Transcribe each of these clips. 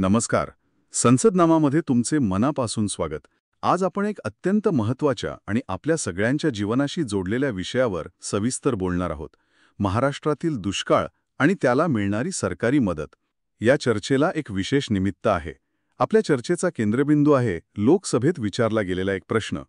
नमस्कार. संसदनामामध्ये तुमचे मनापासून स्वागत. आज आपण एक अत्यंत महत्त्वाच्या आणि आपल्या सगळ्यांच्या जीवनाशी जोडलेल्या विषयावर सविस्तर बोलणार आहोत. महाराष्ट्रातील दुष्काळ आणि त्याला मिळणारी सरकारी मदत. या चर्चेला एक विशेष निमित्त आहे. आपल्या चर्चेचा केंद्रबिंदू आहे लोकसभेत विचारला गेलेला एक प्रश्न.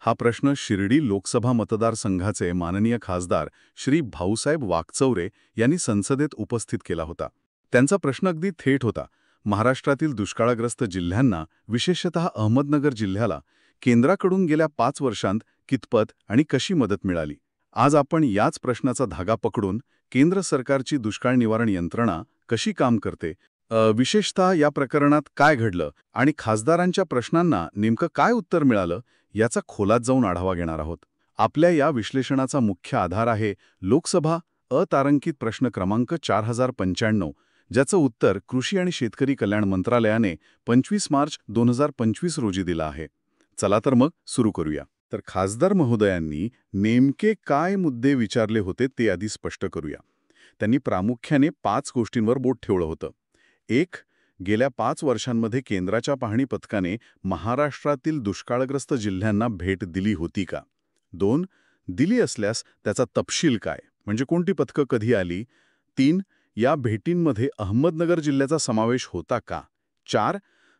हा प्रश्न शिर्डी लोकसभा मतदारसंघाचे माननीय खासदार श्री भाऊसाहेब वाकचौरे यांनी संसदेत उपस्थित केला होता. त्यांचा प्रश्न अगदी थेट होता. महाराष्ट्रातील दुष्काळग्रस्त जिल्ह्यांना, विशेषतः अहमदनगर जिल्ह्याला, केंद्राकडून गेल्या 5 वर्षांत कितपत आणि कशी मदत मिळाली. आज आपण याच प्रश्नाचा धागा पकडून केंद्र सरकारची दुष्काळ निवारण यंत्रणा कशी काम करते, विशेषतः या प्रकरणात काय घडलं आणि खासदारांच्या प्रश्नांना नेमकं काय उत्तर मिळालं याचा खोलात जाऊन आढावा घेणार आहोत. आपल्या या विश्लेषणाचा मुख्य आधार आहे लोकसभा अतारांकित प्रश्न क्रमांक 4095, ज्याचं उत्तर कृषी आणि शेतकरी कल्याण मंत्रालयाने 25 मार्च 2025 रोजी दिलं आहे. चला तर मग सुरू करूया. तर खासदार महोदयांनी नेमके काय मुद्दे विचारले होते ते आधी स्पष्ट करूया. त्यांनी प्रामुख्याने 5 गोष्टींवर बोट ठेवलं होतं. 1. गेल्या 5 वर्षांमध्ये केंद्राच्या पाहणी पथकाने महाराष्ट्रातील दुष्काळग्रस्त जिल्ह्यांना भेट दिली होती का? 2. दिली असल्यास त्याचा तपशील काय, म्हणजे कोणती पथकं कधी आली? 3. या भेटींमध्ये अहमदनगर जिल्ह्याचा समावेश होता का? 4.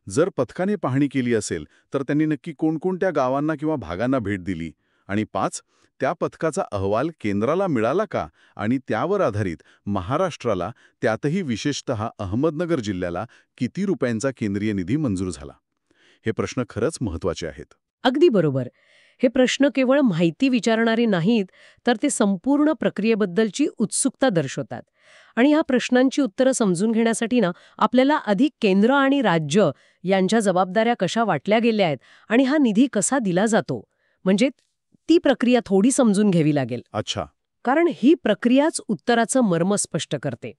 जर पथकाने पाहणी केली असेल तर त्यांनी नक्की कोणकोणत्या गावांना किंवा भागांना भेट दिली? आणि 5. त्या पथकाचा अहवाल केंद्राला मिळाला का आणि त्यावर आधारित महाराष्ट्राला, त्यातही विशेषतः अहमदनगर जिल्ह्याला किती रुपयांचा केंद्रीय निधी मंजूर झाला? हे प्रश्न खरंच महत्त्वाचे आहेत. अगदी बरोबर. हे प्रश्न केवळ माहिती विचारणारे नाहीत, तर ते संपूर्ण प्रक्रियेबद्दलची उत्सुकता दर्शवतात. आणि ह्या प्रश्नांची उत्तरं समजून घेण्यासाठी आपल्याला अधिक केंद्र आणि राज्य यांच्या जबाबदाऱ्या कशा वाटल्या गेल्या आहेत आणि हा निधी कसा दिला जातो, म्हणजे ती प्रक्रिया थोडी समजून घ्यावी लागेल. अच्छा. कारण ही प्रक्रियाच उत्तराचं मर्म स्पष्ट करते.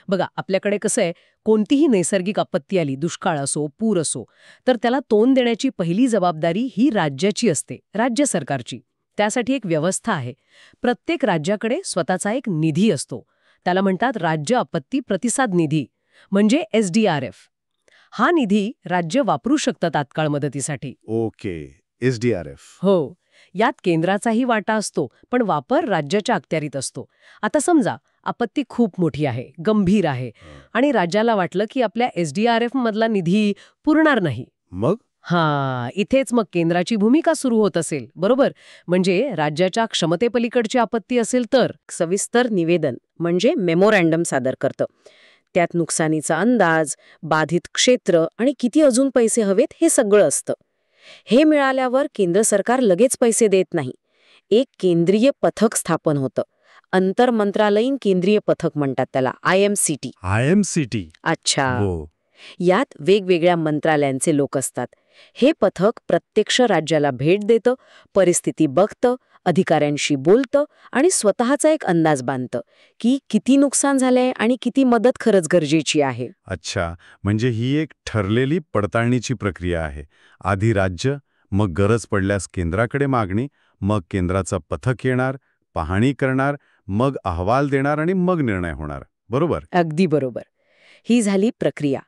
बघा, आपल्याकडे कसं आहे, कोणतीही नैसर्गिक आपत्ती आली, दुष्काळ असो, पूर असो, तर त्याला तोंड देण्याची पहिली जबाबदारी ही राज्याची असते, राज्य सरकारची. त्यासाठी एक व्यवस्था आहे. प्रत्येक राज्याकडे स्वतःचा एक निधी असतो. त्याला म्हणतात राज्य आपत्ती प्रतिसाद निधी, म्हणजे SDRF. हा निधी राज्य वापरू शकतं तात्काळ मदतीसाठी. Okay, SDRF. हो, यात केंद्राचाही वाटा असतो, पण वापर राज्याच्या अखत्यारीत असतो. आता समजा आपत्ती खूप मोठी आहे, गंभीर आहे, आणि राज्याला वाटलं की आपल्या SDRF मधला निधी पुरणार नाही. मग इथेच मग केंद्राची भूमिका सुरू होत असेल, बरोबर? म्हणजे राज्याच्या क्षमतेपलीकडची आपत्ती असेल तर सविस्तर निवेदन म्हणजे मेमोरँडम सादर करतं. त्यात नुकसानीचा अंदाज, बाधित क्षेत्र आणि किती अजून पैसे हवेत हे सगळं असतं. हे मिळाल्यावर केंद्र सरकार लगेच पैसे देत नाही. एक केंद्रीय पथक स्थापन होतं. आंतरमंत्रालयीन केंद्रीय पथक म्हणतात त्याला, IMCT. अच्छा. यात वेगवेगळ्या मंत्रालयांचे लोक असतात. हे पथक प्रत्यक्ष राज्याला भेट देतं, परिस्थिती बघतं, अधिकाऱ्यांशी बोलतं आणि स्वतःचा एक अंदाज बांधतं की किती नुकसान झालंय आणि किती मदत खरंच गरजेची आहे. अच्छा, म्हणजे ही एक ठरलेली पडताळणीची प्रक्रिया आहे. आधी राज्य, मग गरज पडल्यास केंद्राकडे मागणी, मग केंद्राचं पथक येणार, पाहणी करणार, मग अहवाल देणार आणि मग निर्णय होणार. बरोबर? अगदी बरोबर. ही झाली प्रक्रिया.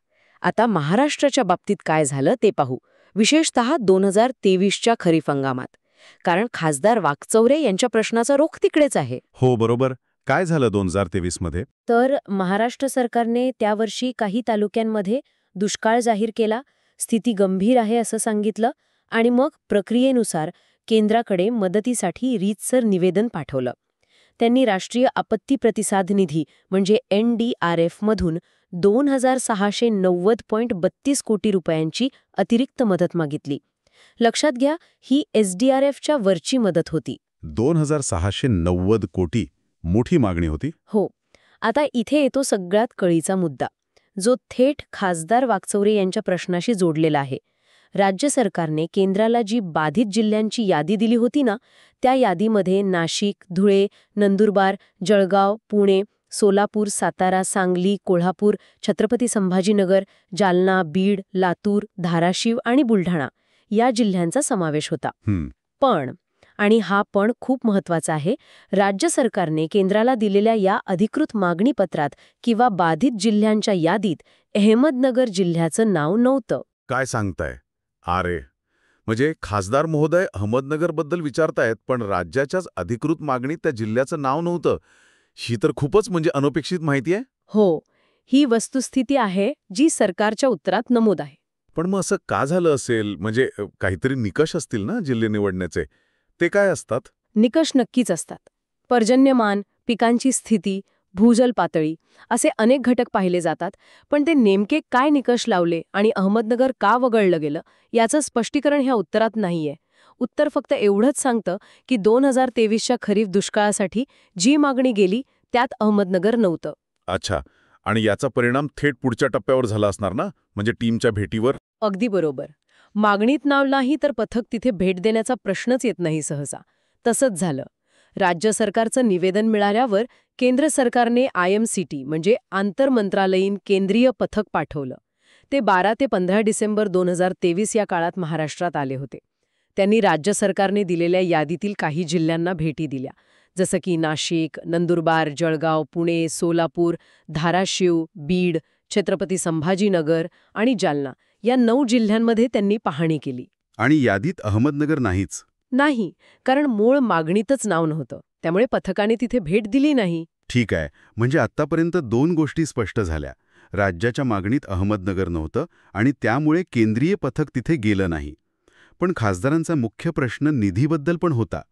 आता महाराष्ट्राच्या बाबतीत काय झालं ते पाहू, विशेषतः 2023च्या खरीप हंगामात. कारण खासदार वाकचौरे यांच्या प्रश्नाचा रोख तिकडेच आहे. हो, बरोबर. काय झालं 2023 मध्ये? तर महाराष्ट्र सरकारने त्यावर्षी काही तालुक्यांमध्ये दुष्काळ जाहीर केला, स्थिती गंभीर आहे असं सांगितलं, आणि मग प्रक्रियेनुसार केंद्राकडे मदतीसाठी रीतसर निवेदन पाठवलं. त्यांनी राष्ट्रीय आपत्ती प्रतिसाद निधी म्हणजे NDRF मधून 2690.32 कोटी रुपयांची अतिरिक्त मदत मागितली. लक्षात घ्या, ही SDRFच्या वरची मदत होती. 2690 कोटी मोठी मागणी होती. हो. आता इथे येतो सगळ्यात कळीचा मुद्दा, जो थेट खासदार वाकचौरे यांच्या प्रश्नाशी जोडलेला आहे. राज्य सरकारने केंद्राला जी बाधित जिल्ह्यांची यादी दिली होती ना, त्या यादीमध्ये नाशिक, धुळे, नंदुरबार, जळगाव, पुणे, सोलापूर, सातारा, सांगली, कोल्हापूर, छत्रपती संभाजीनगर, जालना, बीड, लातूर, धाराशिव आणि बुलढाणा या जिल्ह्यांचा समावेश होता. पण आणि हा पण खूप महत्वाचा आहे, राज्य सरकारने केंद्राला दिलेल्या या अधिकृत मागणी पत्रात किंवा बाधित जिल्ह्यांच्या यादीत अहमदनगर जिल्ह्याचं नाव नव्हतं. काय सांगताय? अरे, म्हणजे खासदार महोदय अहमदनगरबद्दल विचारतायत, पण राज्याच्याच अधिकृत मागणीत त्या जिल्ह्याचं नाव नव्हतं. ही तर खूपच म्हणजे अनपेक्षित माहिती आहे. हो, ही वस्तुस्थिती आहे जी सरकारच्या उत्तरात नमूद आहे. पण मग असं का झालं असेल? म्हणजे काहीतरी निकष असतील ना जिल्हे निवडण्याचे. ते काय असतात? निकष नक्कीच असतात. पर्जन्यमान, पिकांची स्थिती, भूजल पातळी असे अनेक घटक पाहिले जातात, पण ते नेमके काय निकष लावले आणि अहमदनगर का वगळलं गेलं याचं स्पष्टीकरण ह्या उत्तरात नाहीये. उत्तर फक्त एवढंच सांगतं की 2023च्या खरीप दुष्काळासाठी जी मागणी गेली त्यात अहमदनगर नव्हतं. अच्छा. आणि याचा परिणाम थेट पुढच्या टप्प्यावर झाला असणार ना? म्हणजे टीमच्या भेटीवर? अगदी बरोबर. मागणीत नाव नाही तर पथक तिथे भेट देण्याचा प्रश्नच येत नाही सहसा. तसंच झालं. राज्य सरकारचं निवेदन मिळाल्यावर केंद्र सरकारने IMCT म्हणजे आंतरमंत्रालयीन केंद्रीय पथक पाठवलं. ते 12 ते 15 डिसेंबर 2023 या काळात महाराष्ट्रात आले होते. त्यांनी राज्य सरकारने दिलेल्या यादीतील काही जिल्ह्यांना भेटी दिल्या, जसं की नाशिक, नंदुरबार, जळगाव, पुणे, सोलापूर, धाराशिव, बीड, छत्रपती संभाजीनगर आणि जालना या 9 जिल्ह्यांमध्ये त्यांनी पाहणी केली. आणि यादीत अहमदनगर नाहीच. नाही, कारण मूळ मागणीतच नाव नव्हतं. त्यामुळे पथकाने तिथे भेट दिली नाही. ठीक आहे. म्हणजे आत्तापर्यंत 2 गोष्टी स्पष्ट झाल्या. राज्याच्या मागणीत अहमदनगर नव्हतं आणि त्यामुळे केंद्रीय पथक तिथे गेलं नाही. पण खासदारांचा मुख्य प्रश्न निधीबद्दल पण होता.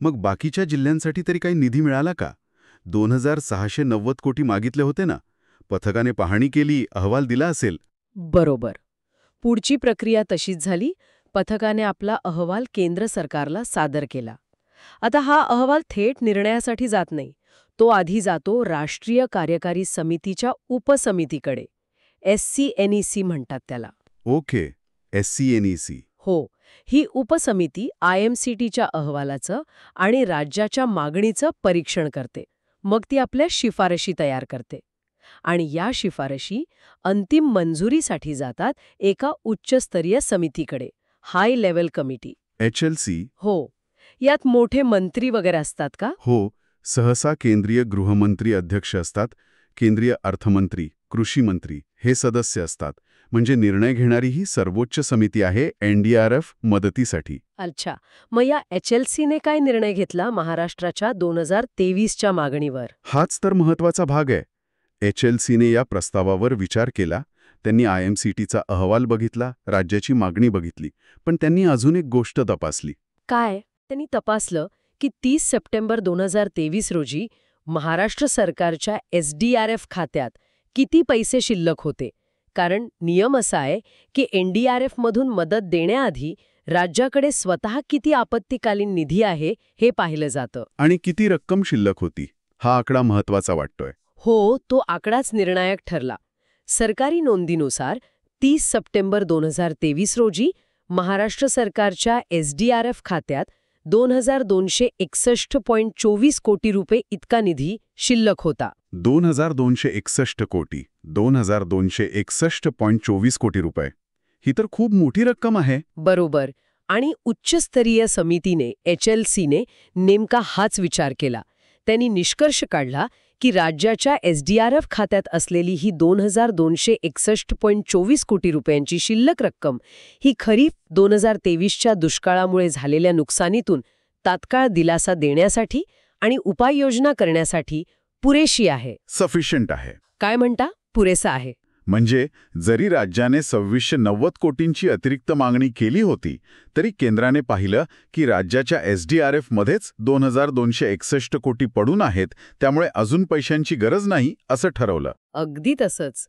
मग बाकीच्या जिल्ह्यांसाठी तरी काही निधी मिळाला का? 2690 कोटी मागितले होते ना? पथकाने पाहणी केली, अहवाल दिला असेल. बरोबर. पुढची प्रक्रिया तशीच झाली. पथकाने आपला अहवाल केंद्र सरकारला सादर केला. आता हा अहवाल थेट निर्णयासाठी जात नाही. तो आधी जातो राष्ट्रीय कार्यकारी समितीच्या उपसमितीकडे. SCNEC म्हणतात त्याला. ओके. SCNEC. हो, ही उपसमिती IMCTच्या अहवालाचं आणि राज्याच्या मागणीचं परीक्षण करते. मग ती आपल्या शिफारशी तयार करते. आणि या शिफारशी अंतिम मंजुरीसाठी जातात एका उच्चस्तरीय समितीकडे, हाय लेव्हल कमिटी. HLC. हो, यात मोठे मंत्री वगैरे असतात का? हो. सहसा केंद्रीय गृहमंत्री अध्यक्ष असतात. केंद्रीय अर्थमंत्री, कृषी मंत्री हे सदस्य असतात. म्हणजे निर्णय घेणारी ही सर्वोच्च समिती आहे NDRF मदतीसाठी. अच्छा, मग या HLCने काय निर्णय घेतला महाराष्ट्राच्या 2023च्या मागणीवर? हाच तर महत्वाचा भाग आहे. HLCने या प्रस्तावावर विचार केला. त्यांनी IMCTचा अहवाल बघितला, राज्याची मागणी बघितली. पण त्यांनी अजून एक गोष्ट तपासली. काय? त्यांनी तपासलं की 30 सप्टेंबर 2023 रोजी महाराष्ट्र सरकारच्या SDRF खात्यात किती पैसे शिल्लक होते. कारण नियम असा आहे की NDRFमधून मदत देण्याआधी राज्याकडे स्वतः किती आपत्कालीन निधी आहे हे पाहिलं जातं. आणि किती रक्कम शिल्लक होती, हा आकडा महत्वाचा वाटतोय. हो, तो आकडाच निर्णायक ठरला. सरकारी नोंदीनुसार 30 सप्टेंबर 2023 रोजी महाराष्ट्र सरकारच्या SDRF खात्यात 2261.24 कोटी रुपये इतका निधी शिल्लक होता. 2261 कोटी. 2261.24 कोटी रुपये. ही तर खूप मोठी रक्कम आहे. बरोबर. आणि उच्चस्तरीय समितीने HLCने नेमका हाच विचार केला. त्यांनी निष्कर्ष काढला की राज्याच्या SDRF खात्यात असलेली ही 2261.24 कोटी रुपयांची शिल्लक रक्कम ही खरीप 2023च्या दुष्काळामुळे झालेल्या नुकसानीतून तात्काळ दिलासा देण्यासाठी आणि उपाययोजना करण्यासाठी पुरेशी आहे. सफिशियंट आहे. काय म्हणता? पुरेसा आहे. म्हणजे जरी राज्याने 2690 कोटींची अतिरिक्त मागणी केली होती, तरी केंद्राने पाहिलं की राज्याच्या SDRF मध्येच 2261 कोटी पडून आहेत, त्यामुळे अजून पैशांची गरज नाही असं ठरवलं. अगदी तसंच.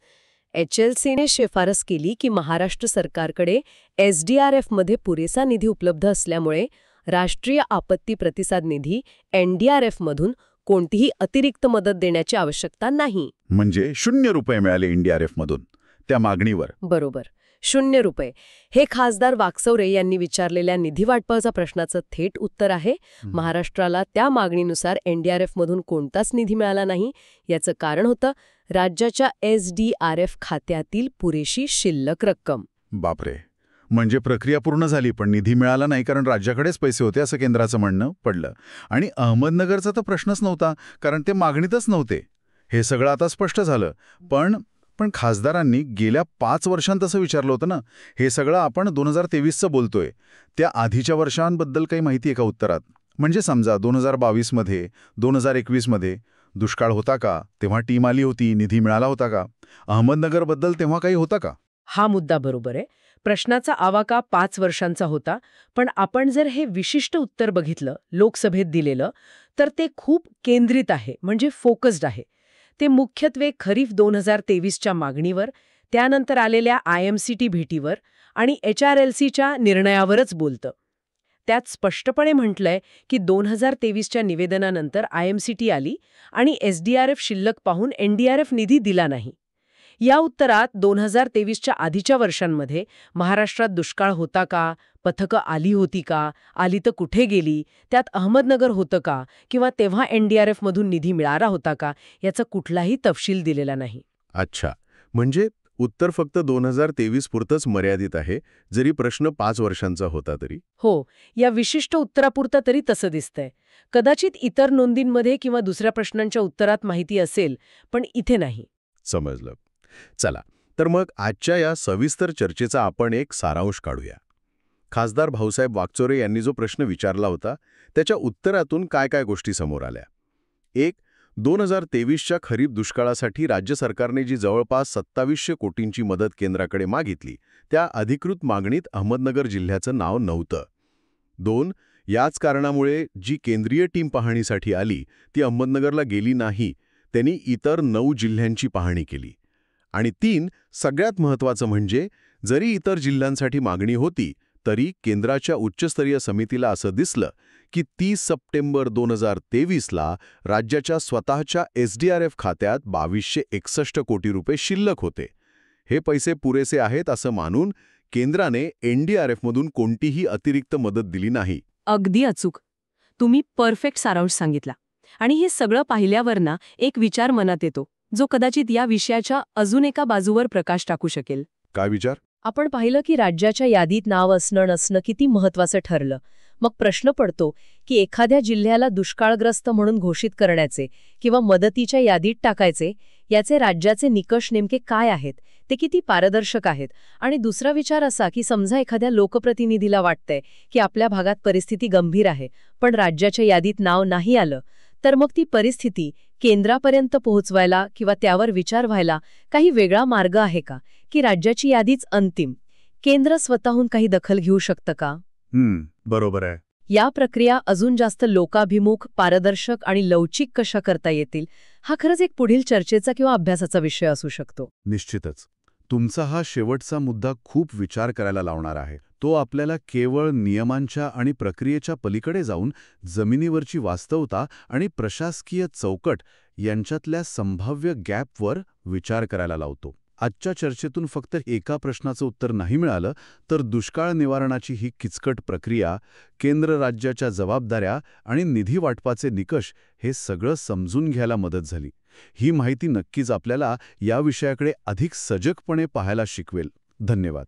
HLCने शिफारस केली की महाराष्ट्र सरकारकडे SDRFमध्ये पुरेसा निधी उपलब्ध असल्यामुळे राष्ट्रीय आपत्ती प्रतिसाद निधी NDRFमधून कोणतीही अतिरिक्त मदत देण्याची आवश्यकता नाही. म्हणजे 0 रुपये मिळाले NDRF मधून त्या मागणीवर. बरोबर, 0 रुपये. हे खासदार वाकचौरे यांनी विचारलेल्या निधी वाटपाचा प्रश्नाचं थेट उत्तर आहे. महाराष्ट्राला त्या मागणीनुसार NDRF मधून कोणताच निधी मिळाला नाही. याचं कारण होतं राज्याच्या SDRF खात्यातील पुरेशी शिल्लक रक्कम. बापरे. म्हणजे प्रक्रिया पूर्ण झाली पण निधी मिळाला नाही कारण राज्याकडेच पैसे होते असं केंद्राचं म्हणणं पडलं. आणि अहमदनगरचा तर प्रश्नच नव्हता कारण ते मागणीतच नव्हते. हे सगळं आता स्पष्ट झालं. पण पण खासदारांनी गेल्या 5 वर्षांत असं विचारलं होतं ना. हे सगळं आपण 2023चं बोलतोय. त्या आधीच्या वर्षांबद्दल काही माहिती आहे का उत्तरात? म्हणजे समजा 2022 मध्ये 2021 मध्ये दुष्काळ होता का? तेव्हा टीम आली होती, निधी मिळाला होता का? अहमदनगरबद्दल तेव्हा काही होता का? हा मुद्दा बरोबर आहे. प्रश्नाचा आवाका 5 वर्षांचा होता, पण आपण जर हे विशिष्ट उत्तर बघितलं, लोकसभेत दिलेलं, तर ते खूप केंद्रित आहे, म्हणजे फोकस्ड आहे. ते मुख्यत्वे खरीफ 2023च्या मागणीवर, त्यानंतर आलेल्या IMCT भेटीवर आणि HRLCच्या निर्णयावरच बोलतं. त्यात स्पष्टपणे म्हटलंय की 2023च्या निवेदनानंतर IMCT आली आणि SDRF शिल्लक पाहून NDRF निधी दिला नाही. या उत्तरात 2023च्या आधीच्या वर्षांमध्ये महाराष्ट्रात दुष्काळ होता का, पथकं आली होती का, आली तर कुठे गेली, त्यात अहमदनगर होतं का किंवा तेव्हा NDRF मधून निधी मिळाला होता का, याचा कुठलाही तपशील दिलेला नाही. अच्छा, म्हणजे उत्तर फक्त 2023 पुरतंच मर्यादित आहे, जरी प्रश्न 5 वर्षांचा होता तरी. हो, या विशिष्ट उत्तरापुरतं तरी तसं दिसतंय. कदाचित इतर नोंदींमध्ये किंवा दुसऱ्या प्रश्नांच्या उत्तरात माहिती असेल, पण इथे नाही. समजलं. चला, तर मग आजच्या या सविस्तर चर्चेचा आपण एक सारांश काढूया. खासदार भाऊसाहेब वागचोरे यांनी जो प्रश्न विचारला होता, त्याच्या उत्तरातून काय काय गोष्टी समोर आल्या. एक, 2023च्या खरीप दुष्काळासाठी राज्य सरकारने जी जवळपास 2700 कोटींची मदत केंद्राकडे मागितली, त्या अधिकृत मागणीत अहमदनगर जिल्ह्याचं नाव नव्हतं. 2, याच कारणामुळे जी केंद्रीय टीम पाहणीसाठी आली, ती अहमदनगरला गेली नाही. त्यांनी इतर 9 जिल्ह्यांची पाहणी केली. आणि 3, सगळ्यात महत्त्वाचं म्हणजे जरी इतर जिल्ह्यांसाठी मागणी होती, तरी केंद्राच्या उच्चस्तरीय समितीला असं दिसलं की 30 सप्टेंबर 2023ला राज्याच्या स्वतःच्या SDRF खात्यात 2261 कोटी रुपये शिल्लक होते. हे पैसे पुरेसे आहेत असं मानून केंद्राने NDRFमधून कोणतीही अतिरिक्त मदत दिली नाही. अगदी अचूक. तुम्ही परफेक्ट सारांश सांगितला. आणि हे सगळं पाहिल्यावर ना एक विचार मनात येतो, जो कदाचित या विषयाच्या अजून एका बाजूवर प्रकाश टाकू शकेल. काय विचार? आपण पाहिलं की राज्याच्या यादीत नाव असणं नसणं किती महत्वाचं ठरलं. मग प्रश्न पडतो की एखाद्या जिल्ह्याला दुष्काळग्रस्त म्हणून घोषित करण्याचे किंवा मदतीच्या यादीत टाकायचे, याचे राज्याचे निकष नेमके काय आहेत, ते किती पारदर्शक आहेत. आणि दुसरा विचार असा की समजा एखाद्या लोकप्रतिनिधीला वाटतंय की आपल्या भागात परिस्थिती गंभीर आहे, पण राज्याच्या यादीत नाव नाही आलं, तर मग ती परिस्थिती केंद्रापर्यंत पोहोचवायला किंवा त्यावर विचार व्हायला काही वेगळा मार्ग आहे का, की राज्याची यादीच अंतिम, केंद्र स्वतःहून काही दखल घेऊ शकतं का? बरोबर आहे. या प्रक्रिया अजून जास्त लोकाभिमुख, पारदर्शक आणि लवचिक कशा करता येतील, हा खरंच एक पुढील चर्चेचा किंवा अभ्यासाचा विषय असू शकतो. निश्चितच. तुमचा हा शेवटचा मुद्दा खूप विचार करायला लावणार आहे. तो आपल्याला केवळ नियमांच्या आणि प्रक्रियेच्या पलीकडे जाऊन जमिनीवरची वास्तवता आणि प्रशासकीय चौकट यांच्यातल्या संभाव्य गॅपवर विचार करायला लावतो. आजच्या चर्चेतून फक्त एका प्रश्नाचं उत्तर नाही मिळालं, तर दुष्काळ निवारणाची ही किचकट प्रक्रिया, केंद्र राज्याच्या जबाबदाऱ्या आणि निधी वाटपाचे निकष हे सगळं समजून घ्यायला मदत झाली. ही माहिती नक्कीच आपल्याला या विषयाकडे अधिक सजगपणे पाहायला शिकवेल. धन्यवाद.